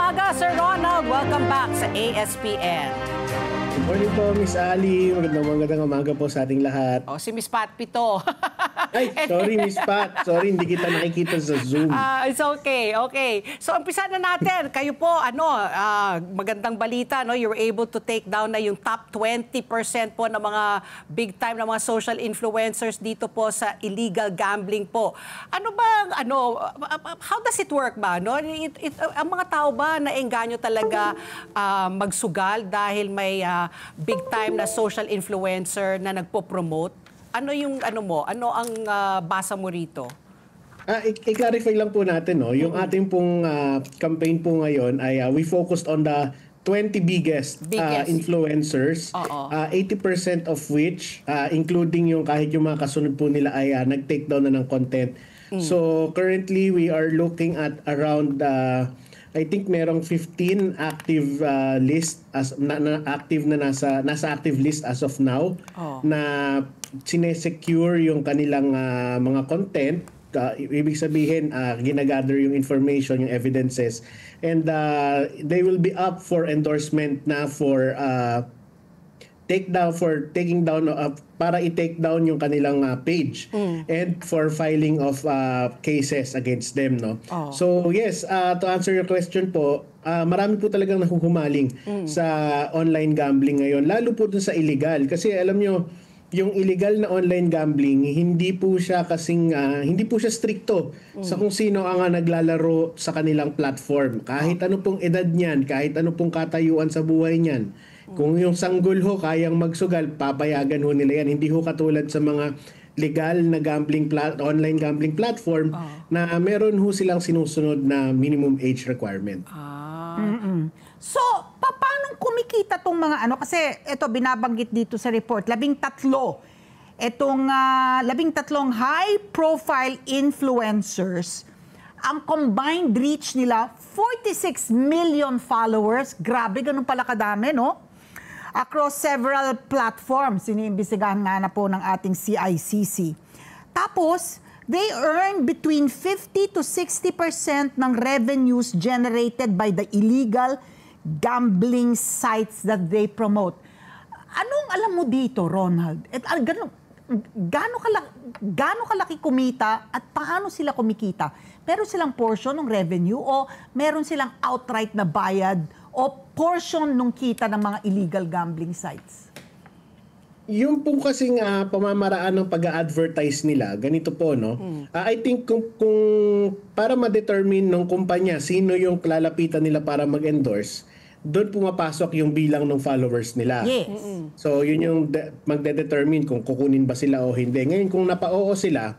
umaga, Sir Ronald. Welcome back sa ASPN. Good morning po, Miss Ali. Magandang umaga po sa ating lahat. Oh, si Miss Pat Pito. Ay, sorry Miss Pat. Sorry, hindi kita nakikita sa Zoom. It's okay, okay. So, umpisa na natin. Kayo po, magandang balita, no? You were able to take down na yung top 20% po ng mga big time na mga social influencers dito po sa illegal gambling po. How does it work ba? No? Ang mga tao ba naengganyo talaga magsugal dahil may big time na social influencer na nagpo-promote? Ano ang basa mo rito? I-clarify lang po natin, no? Yung ating pong campaign po ngayon ay we focused on the 20 biggest. Influencers, 80% of which, including yung kahit yung mga kasunod po nila ay nag-take down na ng content. So currently we are looking at around I think merong 15 active list active na nasa active list as of now na sinesecure yung kanilang mga content. Ibig sabihin ginagather yung information, yung evidences, and they will be up for endorsement na for taking down para i-take down yung kanilang page and for filing of cases against them, no. So yes, to answer your question po, marami po talagang nahuhumaling sa online gambling ngayon, lalo po dun sa illegal, kasi alam nyo yung illegal na online gambling hindi po siya stricto sa kung sino ang naglalaro sa kanilang platform, kahit ano pong edad niyan, kahit ano pong katayuan sa buhay niyan. Kung yung sanggol ho kayang magsugal, papayagan ho nila yan. Hindi ho katulad sa mga legal na online gambling platform na meron ho silang sinusunod na minimum age requirement. So, paano kumikita tong mga kasi ito binabanggit dito sa report, 13 itong 13 high-profile influencers, ang combined reach nila 46 million followers. Grabe, ganun pala kadami, no? Across several platforms, iniimbestigahan nga na po ng ating CICC. Tapos, they earn between 50 to 60% ng revenues generated by the illegal gambling sites that they promote. Anong alam mo dito, Ronald? Gaano kalaki kumita at paano sila kumikita? Meron silang portion ng revenue o meron silang outright na bayad o portion ng kita ng mga illegal gambling sites? Yung po kasing pamamaraan ng pag-a-advertise nila, ganito po, no? I think kung para ma-determine ng kumpanya sino yung lalapitan nila para mag-endorse, doon pumapasok yung bilang ng followers nila. Yes. So yun yung magde-determine kung kukunin ba sila o hindi. Ngayon kung napa-oo sila,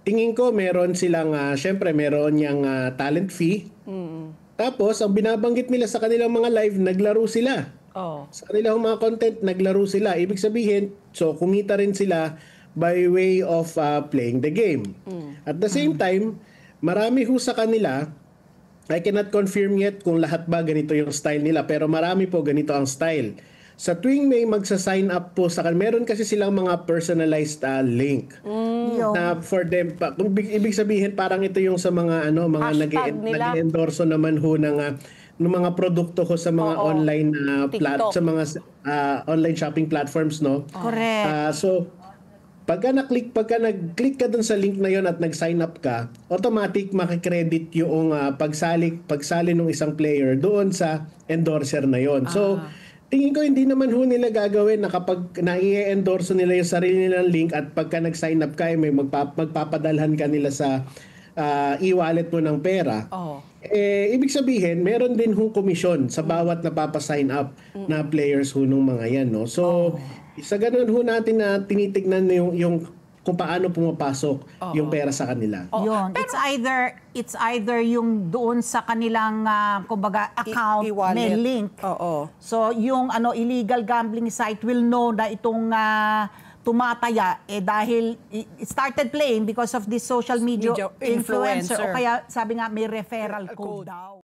tingin ko meron silang, syempre meron yung talent fee. Tapos ang binabanggit nila sa kanilang mga live, naglaro sila. Sa kanilang mga content, naglaro sila. Ibig sabihin, so kumita rin sila by way of playing the game. At the same time, marami ho sa kanila, I cannot confirm yet kung lahat ba ganito yung style nila, pero marami po ganito ang style. Sa tuwing may magsa-sign up po sa kanila, meron kasi silang mga personalized link na for them. Ibig sabihin parang ito yung sa mga nag-endorso naman ho ng mga produkto ko sa mga online sa mga online shopping platforms, no? Correct. So pagka nag-click ka dun sa link na yon at nag-sign up ka, automatic makikredit yung pagsali ng isang player doon sa endorser na yon. So tingin ko hindi naman ho nila gagawin na kapag na-i-endorse nila yung sarili nilang link at pagka nag-sign up ka, may magpapadalhan ka nila sa e-wallet mo ng pera. Ibig sabihin, meron din hong komisyon sa bawat napapasign up na players ho nung mga yan, no? So, sa ganun ho natin na tinitignan yung kung paano pumapasok yung pera sa kanila. Yun. It's either yung doon sa kanilang kumbaga account may link. So yung illegal gambling site will know na itong tumataya dahil it started playing because of this social media influencer o kaya sabi nga may referral code daw.